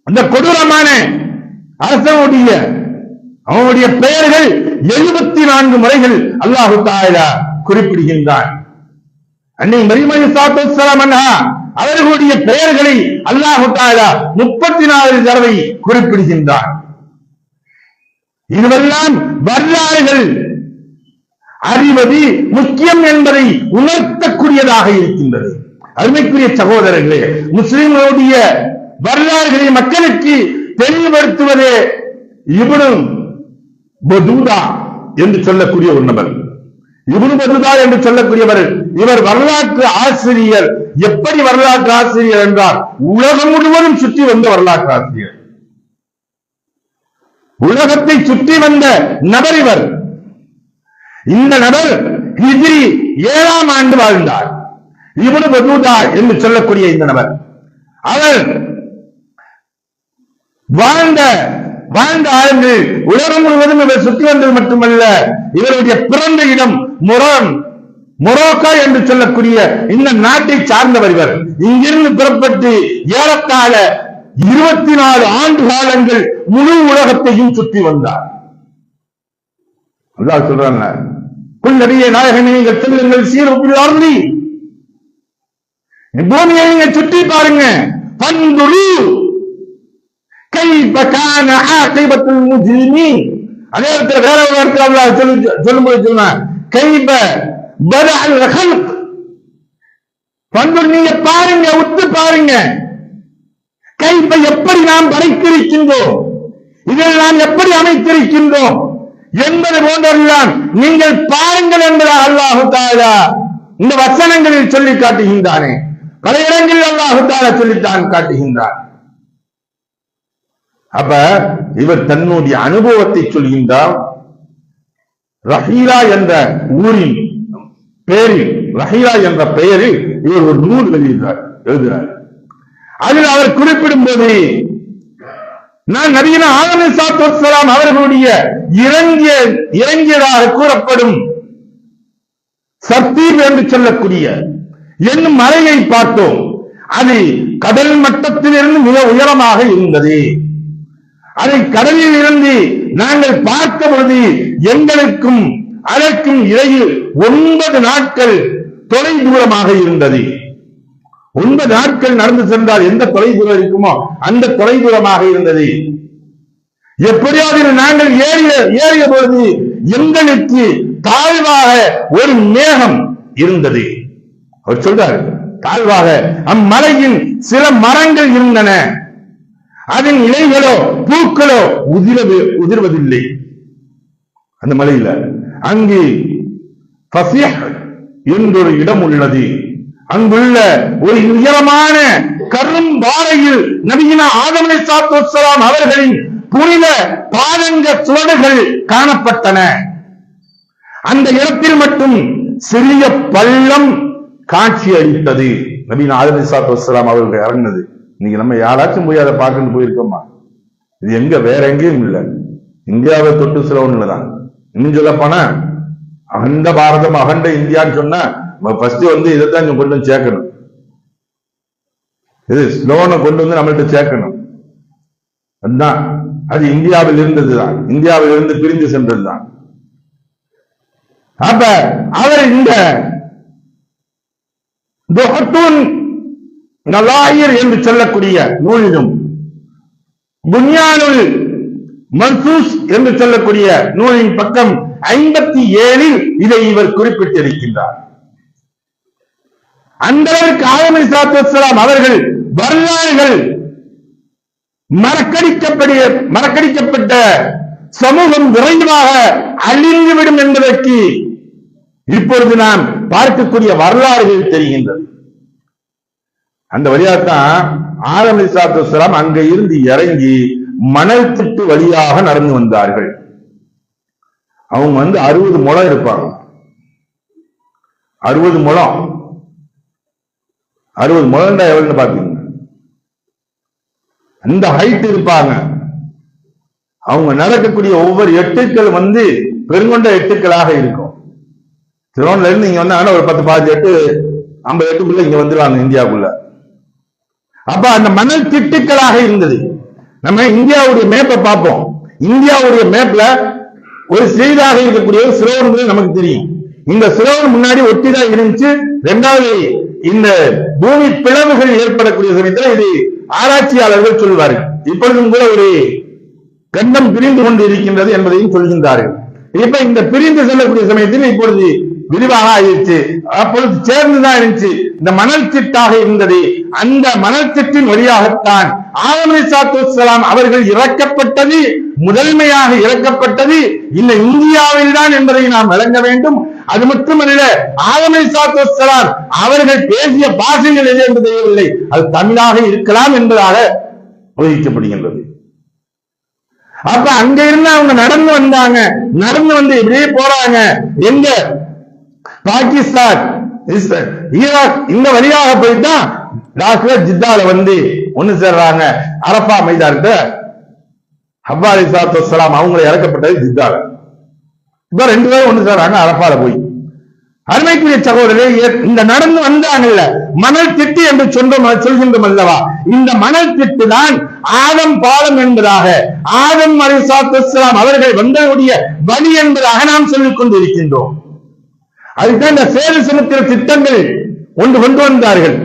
அந்த கொடூரமான அவனுடைய பெயர்கள் 74 முறைகள் அல்லாஹ் தஆலா குறிப்பிடுகின்றார். அன்னை மரியம் அலைஹிஸ்ஸலாத்து வஸ்ஸலாம் அவர்களுடைய பெயர்களை அல்லாஹ் தஆலா 34 தடவை குறிப்பிடுகின்றார். இதுவெல்லாம் வரலாறுகள் அறிவது முக்கியம் என்பதை உணர்த்தக்கூடியதாக இருக்கின்றது. அருமைக்குரிய சகோதரர்களே, முஸ்லிம்களுடைய வரலாறுகளை மக்களுக்கு தெளிவுபடுத்துவது இப்னு பதூதா என்று சொல்லக்கூடிய ஒரு நபர். இப்னு பதூதா என்று சொல்லக்கூடியவர், இவர் வரலாற்று ஆசிரியர். எப்படி வரலாற்று ஆசிரியர் என்றால் உலகம் முழுவதும் சுற்றி வந்த வரலாற்று ஆசிரியர். உலகத்தை சுற்றி வந்த நபர் இவர். இந்த நபர் ஹிஜ்ரி 7ஆம் ஆண்டு வாழ்ந்தார். இப்னு பதூதா என்று சொல்லக்கூடிய இந்த நபர் அவர் வாழ்ந்த ஆண்டு உலகம் முழுவதும் இவர் சுற்றி வந்தது மட்டுமல்ல, இவருடைய பிறந்த இடம் மொரோக்கோ என்று சொல்லக்கூடிய இந்த நாட்டை சார்ந்தவர். இவர் இங்கிருந்து புறப்பட்டு ஏறத்தாழ 24 ஆண்டு காலங்கள் முழு உலகத்தையும் சுற்றி வந்தார். அல்லாஹ் சொல்றாங்க, நபியே நாயகமே, நீங்கள் செல்லுங்கள், சீரப்பில் அருளி பூமியை நீங்க சுற்றி பாருங்க. பந்துரு கைஃப கான ஆகிபத்துல் முஜ்ரிமீன். அதே இடத்துல வேற ஒரு இடத்துல அல்லாஹ் சொல்லும்போது சொன்னார், கைஃப பதஅல் ஹல்க். பந்துரு, நீங்க பாருங்க, உத்து பாருங்க, கைஃப எப்படி நாம் படைத்திருக்கின்றோம், இதில் நாம் எப்படி அமைத்திருக்கின்றோம், என்பது போன்றெல்லாம் நீங்கள் பாருங்கள் என்பதாக அல்லாஹு தஆலா இந்த வசனங்களில் சொல்லி காட்டுகின்றானே. பல இடங்களில் அல்லாஹு தஆலா சொல்லித்தான் காட்டுகின்றான். அப்ப இவர் தன்னுடைய அனுபவத்தை சொல்கின்றார். ரஹீலா என்ற ஊரின் பெயரில், ரஹீலா என்ற பெயரில் இவர் ஒரு நூல் எழுதுகிறார். அதில் அவர் குறிப்பிடும் போது, நான் நபியினா ஆதம் அலைஹிஸ்ஸலாத்து வஸ்ஸலாம் அவர்களுடைய இறங்கியதாக கூறப்படும் சர்தீப் என்று சொல்லக்கூடிய என்னும் மலையை பார்த்தோம். அது கடல் மட்டத்திலிருந்து மிக உயரமாக இருந்தது. அதை கடலில் இருந்து நாங்கள் பார்த்த பொழுது எங்களுக்கும் அதற்கும் இடையில் 9 நாட்கள் தொலை தூரமாக இருந்தது. 9 நாட்கள் நடந்து சென்றால் எந்த தொலை தூரம் இருக்குமோ அந்த தொலை தூரமாக இருந்தது. எப்படியாவது நாங்கள் ஏறிய பொழுது எங்களுக்கு தாழ்வாக ஒரு மேகம் இருந்தது. அவர் சொல்றார், தாழ்வாக அம்மலையில் சில மரங்கள் இருந்தன. அதன் இலைகளோ பூக்களோ உதிர்வதில்லை. அந்த மலையில அங்கு ஃபஸீஹ் என்றொரு இடம் உள்ளது. அங்குள்ள ஒரு உயரமான கரும்பாறையில் நபியினா ஆதம் அலைஹிஸ்ஸலாத்து வஸ்ஸலாம் அவர்களின் புனித பாதங்க சுவடுகள் காணப்பட்டன. அந்த இடத்தில் மட்டும் சிறிய பள்ளம் காட்சி அளித்தது. நபியினா ஆதம் அலைஹிஸ்ஸலாத்து வஸ்ஸலாம் அவர்கள் இறங்கினது. நீங்க நம்ம யாராச்சும் போய் அதை பார்க்கணும் போயிருக்கோமா? இது எங்க வேற எங்கேயும் இல்லை, இந்தியாவை தொட்டு சில ஒண்ணுலதான். இன்னும் சொல்ல போனா அகண்ட பாரதம் அகண்ட இந்தியான்னு சொன்னா ஃபர்ஸ்ட் இதைத்தான் கொண்டு வந்து சேர்க்கணும். இது ஸ்லோனை கொண்டு வந்து நம்மள்ட்ட சேர்க்கணும். அதுதான் அது இந்தியாவில் இருந்ததுதான், இந்தியாவில் இருந்து பிரிந்து சென்றதுதான். அப்ப அவர் இந்த துஹத்துன் நலாயிர் என்று சொல்லக்கூடிய நூலிலும் புன்யானுல் மன்சூஸ் என்று சொல்லக்கூடிய நூலின் பக்கம் 57 இதை இவர் குறிப்பிட்டிருக்கின்றார். அந்த அளவுக்கு ஆதம் அலைஹிஸ்ஸலாத்து வஸ்ஸலாம் அவர்கள் வரலாறுகள் மறக்கடிக்கப்பட்ட சமூகம் விரைவாக அழிந்துவிடும் என்பதற்கு இப்பொழுது நாம் பார்க்கக்கூடிய வரலாறுகள் தெரிகின்றது. அந்த வழியாகத்தான் ஆதம் அலைஹிஸ்ஸலாத்து வஸ்ஸலாம் அங்க இருந்து இறங்கி மணல் திட்டு வழியாக நடந்து வந்தார்கள். அவங்க 60 முழம் இருப்பாங்க. 60 முழம் 60 முழம் எவ்வளவுன்னு பாத்தீங்க, அந்த ஹைட் இருப்பாங்க. அவங்க நடக்கக்கூடிய ஒவ்வொரு எட்டுக்கள் பெருங்கொண்ட எட்டுக்களாக இருக்கும். திருவண்ணூர்ல இருந்து இங்க வந்தாங்கன்னா ஒரு 10-15 8 50 எட்டுக்குள்ள இங்க வந்துருவாங்க இந்தியாவுக்குள்ள. அப்ப அந்த மணல் திட்டுக்களாக இருந்தது. நம்ம இந்தியாவுடைய மேப்பை பார்ப்போம். இந்தியாவுடைய மேப்ல ஒரு சிறிதாக இருக்கக்கூடிய சிலோன் நமக்கு தெரியும். இந்த சிலோன் முன்னாடி ஒட்டிதான் இருந்துச்சு. 2வது இந்த பூமி பிளவுகள் ஏற்படக்கூடிய சமயத்தில் இது ஆராய்ச்சியாளர்கள் சொல்வார்கள். இப்பொழுதும் கூட ஒரு கண்டம் பிரிந்து கொண்டு இருக்கின்றது என்பதையும் சொல்கின்றார்கள். இப்ப இந்த பிரிந்து செல்லக்கூடிய சமயத்தில் இப்பொழுது விரிவாக ஆயிடுச்சு. அப்பொழுது சேர்ந்துதான் இருந்துச்சு. இந்த மணல் திட்டாக இருந்தது. அந்த மணல் திட்டின் வழியாகத்தான் ஆதம் அலைஹிஸ்ஸலாத்து வஸ்ஸலாம் அவர்கள் இறக்கப்பட்டது, முதன்மையாக இறக்கப்பட்டது இந்த இந்தியாவில் தான் என்பதை நாம் விளங்க வேண்டும். அது மட்டுமல்ல, ஆதம் அலைஹிஸ்ஸலாத்து வஸ்ஸலாம் அவர்கள் பேசிய பாஷைகள் எது என்று தெரியவில்லை. அது தமிழாக இருக்கலாம் என்பதாக ஊகிக்கப்படுகின்றது. அப்ப அங்க இருந்து அவங்க நடந்து வந்தாங்க. நடந்து வந்து இப்படியே போறாங்க. எங்க பாகிஸ்தான், ஈராக் இந்த வழியாக போய்தான் டாக்டர் ஜித்தால ஒண்ணு சேர்றாங்க. அரபா மைதானத்தை ஹவ்வா அலைஹிஸ்ஸலாத்து வஸ்ஸலாம் அவங்களை இறக்கப்பட்டது ஜித்தால. இப்ப 2 பேரும் ஒண்ணு சேர்றாங்க அரபால போய். அருமைக்குரிய சகோதரரே, இந்த நடந்து வந்தாங்கல்ல மணல் திட்டு என்று சொல்கின்றோம் அல்லவா, இந்த மணல் திட்டு தான் ஆதம் பாலம் என்பதாக, ஆதம் அலைஹிஸ்ஸலாத்து வஸ்ஸலாம் அவர்கள் வந்தவுடைய வழி என்பதாக நாம் சொல்லிக் கொண்டிருக்கின்றோம். அதுதான் இந்த சேது சமுத்திர திட்டங்கள் கொண்டு வந்தார்கள்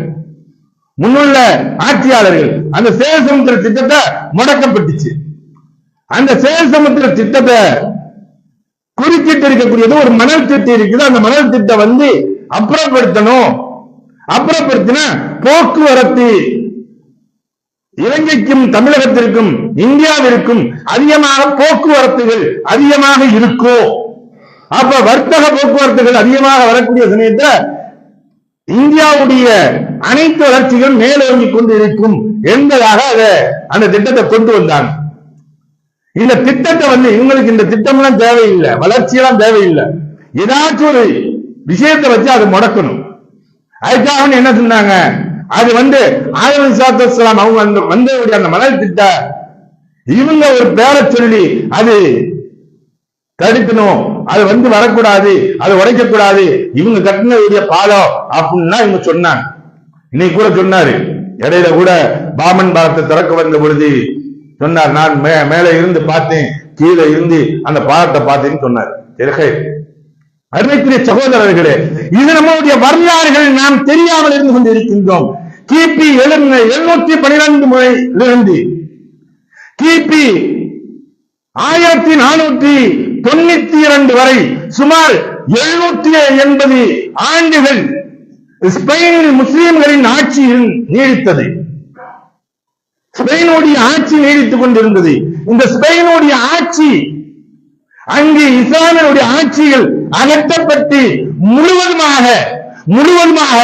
முன்னுள்ள ஆட்சியாளர்கள். அந்த சேது சமுத்திர திட்டத்தை முடக்கப்பட்டுச்சு. அந்த சேது சமுத்திர திட்டத்தை குறிப்பிட்டு இருக்கக்கூடியது ஒரு மணல் திட்டம் இருக்குது. அந்த மணல் திட்டம் அப்புறப்படுத்தணும். அப்புறப்படுத்தின போக்குவரத்து இலங்கைக்கும் தமிழகத்திற்கும் இந்தியாவிற்கும் அதிகமாக போக்குவரத்துகள் அதிகமாக இருக்கும். அப்ப வர்த்தக போக்குவரத்துகள் அதிகமாக வரக்கூடிய சமயத்தில் இந்தியாவுடைய அனைத்து வளர்ச்சிகளும் மேலோங்கிக் கொண்டு இருக்கும் என்பதாக அந்த திட்டத்தை கொண்டு வந்தாங்க. இந்த திட்டத்தை இவங்களுக்கு இந்த திட்டம்லாம் தேவையில்லை, வளர்ச்சியெல்லாம் தேவையில்லை, ஏதாச்சும் ஒரு விஷயத்தை வச்சு அதை முடக்கணும். அதுக்காக என்ன சொன்னாங்க, அது ஆயிரம் சாத்தலாம் அவங்க வந்தவருடைய அந்த மணல் திட்ட இவங்க ஒரு பேரை சொல்லி அது தடுக்கணும், அது வரக்கூடாது, அது உடைக்கக்கூடாது, இவங்க கட்டினதுடைய பாலம் அப்படின்னா இவங்க சொன்னாங்க. இன்னைக்கு கூட சொன்னாரு, இடையில கூட பாமன் பாலத்தை திறக்க வந்த பொழுது சொன்னார், நான் மேல இருந்து பார்த்தேன், கீழே இருந்து அந்த பாலத்தை பார்த்தேன்னு சொன்னார். அருமைக்குரிய சகோதரர்களே, இது நம்முடைய வரலாறுகள் நாம் தெரியாமல் இருந்து கொண்டு இருக்கின்றோம். கிபி 712 முறையிலிருந்து கிபி 1492 வரை சுமார் 780 ஆண்டுகள் ஸ்பெயினில் முஸ்லிம்களின் ஆட்சியில் நீடித்தது. ஸ்பெயினுடைய ஆட்சி நீடித்துக் கொண்டிருந்தது. இந்த ஸ்பெயினுடைய ஆட்சி அங்கு இஸ்லாமியருடைய ஆட்சிகள் அகற்றப்பட்டு முழுவதுமாக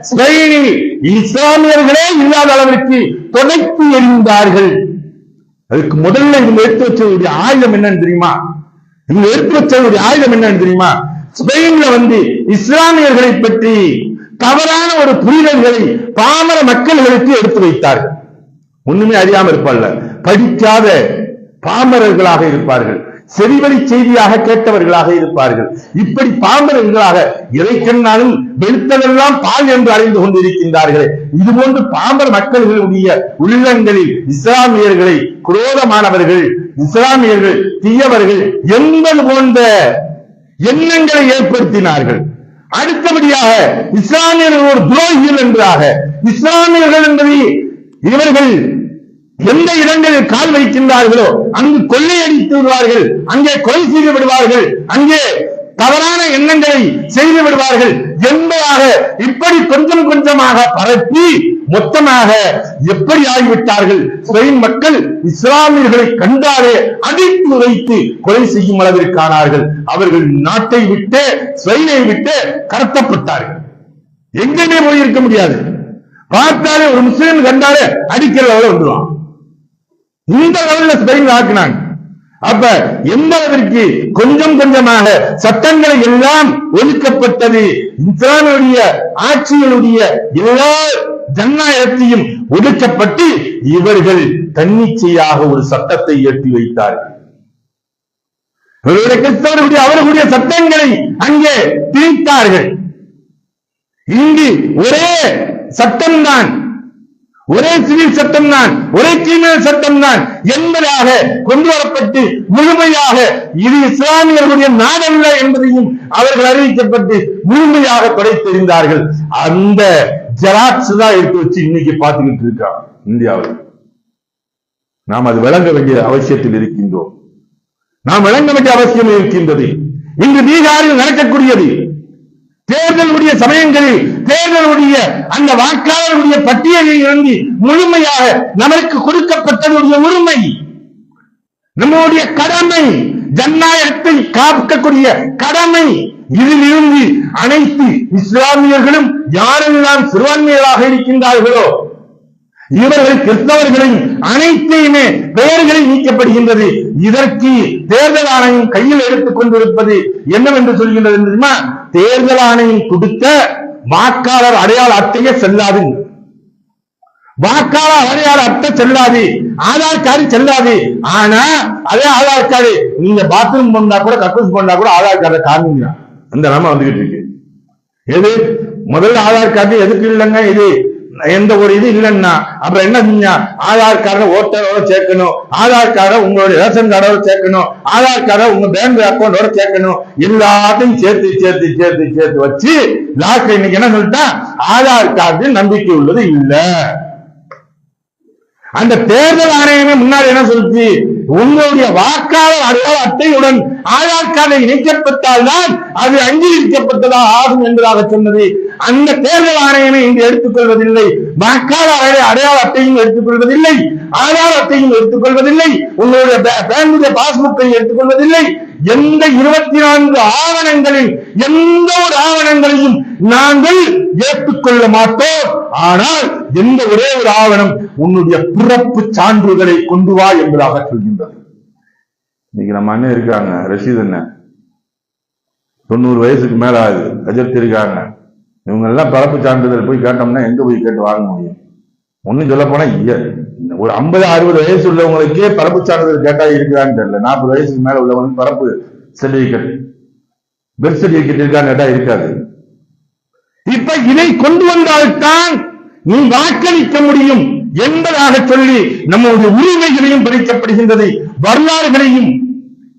ஸ்பெயினில் இஸ்லாமியர்களே இல்லாத அளவிற்கு தொலைத்து எறிந்தார்கள். அதுக்கு முதல்ல இவங்க எடுத்து வச்சதுடைய ஆயுதம் என்னன்னு தெரியுமா? இவங்க எடுத்து வச்சதுடைய ஆயுதம் என்னன்னு தெரியுமா? ஸ்பெயின்ல இஸ்லாமியர்களை பற்றி தவறான ஒரு புரிதல்களை பாமர மக்களுக்கு எடுத்து வைத்தார்கள். ஒண்ணுமே அறியாம இருப்பார்கள், படிக்காத பாமரர்களாக இருப்பார்கள், செறிவழி செய்தியாக கேட்டவர்களாக இருப்பார்கள். இப்படி பாமரர்களாக எதை கண்டாலும் வெளுத்ததெல்லாம் பால் என்று அறிந்து கொண்டிருக்கின்றார்கள். இது போன்று பாமர மக்களுடைய உள்ளங்களில் இஸ்லாமியர்களை குரோதமானவர்கள், இஸ்லாமியர்கள் தீயவர்கள் என்பது போன்ற எண்ணங்களை ஏற்படுத்தினார்கள். அடுத்தபடியாக இஸ்லாமியர்கள் ஒரு துரோகிகள் என்றாக, இஸ்லாமியர்கள் என்பதை இவர்கள் எந்த இடங்களில் கால் வைக்கின்றார்களோ அங்கு கொள்ளையடித்து விடுவார்கள், அங்கே கொலை செய்து விடுவார்கள், அங்கே தவறான எண்ணங்களை செய்து விடுவார்கள் என்பதாக இப்படி கொஞ்சம் கொஞ்சமாக பரப்பி மொத்தமாக எப்படி ஆகிவிட்டார்கள். ஸ்பெயின் மக்கள் இஸ்லாமியர்களை கண்டாலே அடித்து வைத்து கொலை செய்யும் அளவிற்கானார்கள். அவர்கள் நாட்டை விட்டு ஸ்பெயினை விட்டு கடத்தப்பட்டார்கள். எங்கேயுமே போயிருக்க முடியாது. பார்த்தாலே ஒரு முஸ்லீம் கண்டாலே அடிக்கிற அளவில் வந்துடுவான். இந்த லெவலில் ஸ்பெயின் ஆக்கினாங்க. அப்ப எந்த அளவிற்கு கொஞ்சம் கொஞ்சமாக சட்டங்களை எல்லாம் ஒதுக்கப்பட்டது. இஸ்லாமிய ஆட்சிகளுடைய எல்லா ஜனநாயகத்தையும் ஒதுக்கப்பட்டு இவர்கள் தன்னிச்சையாக ஒரு சட்டத்தை ஏற்றி வைத்தார்கள். கிறிஸ்தவர்களுடைய அவர்களுடைய சட்டங்களை அங்கே திணித்தார்கள். இங்கு ஒரே சட்டம்தான், ஒரே சிவில் சட்டம் தான், ஒரே கிரிமினல் சட்டம் தான் என்பதாக கொண்டு வரப்பட்டு முழுமையாக இது இஸ்லாமியர்களுடைய நாடல்ல என்பதையும் அவர்கள் அறிவிக்கப்பட்டு முழுமையாக தொலைத்தெறிந்தார்கள். அந்த ஜெராக்ஸ் தான் எடுத்து வச்சு இன்னைக்கு பார்த்துக்கிட்டு இருக்கிறோம் இந்தியாவில். நாம் அது விளங்க வேண்டிய அவசியத்தில் இருக்கின்றோம். நாம் விளங்க வேண்டிய அவசியம் இருக்கின்றது. இங்கு பீகாரில் நடக்கக்கூடியது தேர்தலுடைய சமயங்களில் தேர்தலுடைய அந்த வாக்காளர்களுடைய பட்டியலில் இருந்து முழுமையாக நமக்கு கொடுக்கப்பட்டதுடைய உரிமை, நம்முடைய கடமை, ஜனநாயகத்தை காக்கக்கூடிய கடமை. இதில் இருந்து அனைத்து இஸ்லாமியர்களும் யாரெல்லாம் சிறுபான்மையராக இருக்கின்றார்களோ இவர்கள் கிறிஸ்தவர்களின் அனைத்தையுமே பெயர்களில் நீக்கப்படுகின்றது. இதற்கு தேர்தல் ஆணையம் கையில் எடுத்துக் கொண்டிருப்பது என்னவென்று சொல்கின்றது தெரியுமா? தேர்தல் ஆணையம் கொடுத்த வாக்காளர் அடையாள அட்டையே செல்லாது, வாக்காளர் அடையாள அட்டை செல்லாது, ஆதார் கார்டு செல்லாது. ஆனா அதே ஆதார் கார்டு நீங்க பாத்ரூம் போனா கூட கக்கூஸ் போனா கூட ஆதார் கார்டை காமிங்க. அந்த நாம வந்துகிட்டு இருக்கு. எது முதல்ல ஆதார் கார்டு எதுக்கு இல்லைங்க, இது எந்த ஒரு இது இல்லைன்னா அப்புறம் என்ன செஞ்சா ஆதார் கார்டை ஓட்டரோட சேர்க்கணும், ஆதார் கார்டை உங்களுடைய ரேஷன் கார்டோட சேர்க்கணும், ஆதார் கார்டை உங்க பேங்க் அக்கௌண்டோட சேர்க்கணும். எல்லாத்தையும் சேர்த்து சேர்த்து சேர்த்து சேர்த்து வச்சு லாஸ்ட் இன்னைக்கு என்ன சொல்லிட்டா ஆதார் கார்டு நம்பிக்கை உள்ளது இல்ல. அந்த தேர்தல் ஆணையமே முன்னாடி என்ன சொல்லிச்சு, உங்களுடைய வாக்காளர் அடையாள அட்டையுடன் ஆதார் கார்டை இணைக்கப்பட்டால் தான் அது அங்கீகரிக்கப்பட்டதாக ஆகும் என்பதாக சொன்னது. அந்த தேர்தல் ஆணையமே இங்கு எடுத்துக்கொள்வதில்லை. வாக்காளர் அடையாள அட்டையும் எடுத்துக்கொள்வதில்லை, ஆதார் அட்டையும் எடுத்துக்கொள்வதில்லை, உங்களுடைய பேங்குடைய பாஸ்புக்கை எடுத்துக்கொள்வதில்லை. எந்த 24 ஆவணங்களில் எந்த ஒரு ஆவணங்களையும் நாங்கள் ஏற்றுக்கொள்ள மாட்டோம். ஆனால் எந்த ஒரே ஒரு ஆவணம் உன்னுடைய பிறப்பு சான்றுகளை கொண்டு வா என்பதாக சொல்கின்றது. இன்னைக்கு நம்ம அண்ணன் இருக்காங்க, ரஷீத் அண்ணன் 90 வயசுக்கு மேல ஆகுது, கஜர்த்தி இருக்காங்க. இவங்க எல்லாம் பிறப்பு சான்றிதழ் போய் கேட்டோம்னா எங்க போய் கேட்டு வாங்க முடியும்? ஒன்னும் சொல்ல போனா ஒரு 50-60 வயசு உள்ளவங்களுக்கே பிறப்பு சான்றிதழ் கேட்டா இருக்கிறான்னு தெரியல. 40 வயசுக்கு மேல உள்ளவங்களுக்கு பிறப்பு சர்டிபிகேட், பெர்த் சர்டிபிகேட் இருக்கான்னு கேட்டா இருக்காது. இப்ப இதை கொண்டு வந்தால்தான் நீ வாக்களிக்க முடியும் என்பதாக சொல்லி நம்முடைய உரிமைகளையும் பறிக்கப்படுகின்றது, வரலாறுகளையும்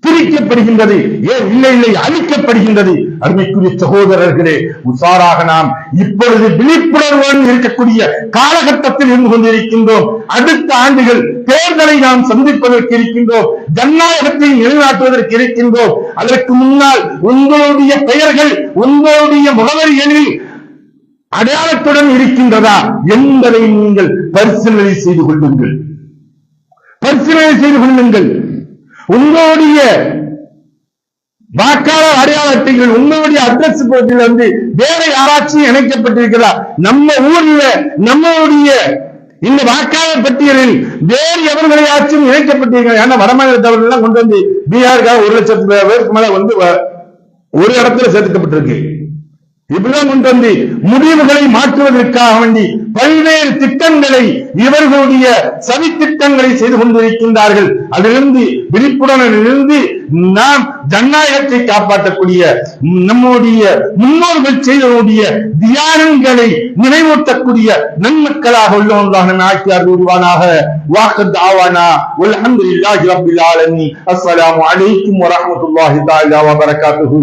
பிரிக்கப்படுகின்றது, ஏன் இல்லை அழிக்கப்படுகின்றது. அருமைக்குரிய சகோதரர்களே, உசாராக நாம் இப்பொழுது விழிப்புணர்வோடு இருக்கக்கூடிய காலகட்டத்தில் இருந்து கொண்டிருக்கின்றோம். அடுத்த ஆண்டுகள் தேர்தலை நாம் சந்திப்பதற்கு இருக்கின்றோம், ஜனநாயகத்தை நிலைநாட்டுவதற்கு இருக்கின்றோம். அதற்கு முன்னால் உங்களுடைய பெயர்கள் உங்களுடைய முகவரி எண்ணில் அடையாளத்துடன் இருக்கின்றதா என்பதை நீங்கள் பரிசீலனை செய்து கொள்ளுங்கள். உங்களுடைய வாக்காளர் அடையாள அட்டைகள் உங்களுடைய அட்ரஸ் போட்டியில் வந்து வேற யாராச்சும் இணைக்கப்பட்டிருக்கிறதா? நம்ம ஊர்ல நம்மளுடைய இந்த வாக்காளர் பட்டியலில் வேறு எவர்களையாச்சும் இணைக்கப்பட்டிருக்கிறார். ஏன்னா வடமாநிலத்தவர்கள் எல்லாம் கொண்டு வந்து பீகாருக்காக 1 லட்சம் பேருக்கு மேல வந்து ஒரு இடத்துல சேர்க்கப்பட்டிருக்கு. இப்படிதான் கொண்டு வந்து முடிவுகளை மாற்றுவதற்காக வேண்டி பல்வேறு திட்டங்களை இவர்களுடைய சதி திட்டங்களை செய்து கொண்டிருக்கின்றார்கள். அதிலிருந்து விழிப்புணர்விலிருந்து நாம் ஜனநாயகத்தை காப்பாற்றக்கூடிய நம்முடைய முன்னோர்கள் செய்தவருடைய தியானங்களை நினைவூட்டக்கூடிய நன்மக்களாக உள்ளவர்களாக ஆக்கியார் உருவானாக. வாக்கத் ஆவானா அல்ஹம்துலில்லாஹி ரப்பில் ஆலமீன். அஸ்ஸலாமு அலைக்கும் வரஹ்மத்துல்லாஹி தஆலா வபரகாத்துஹு.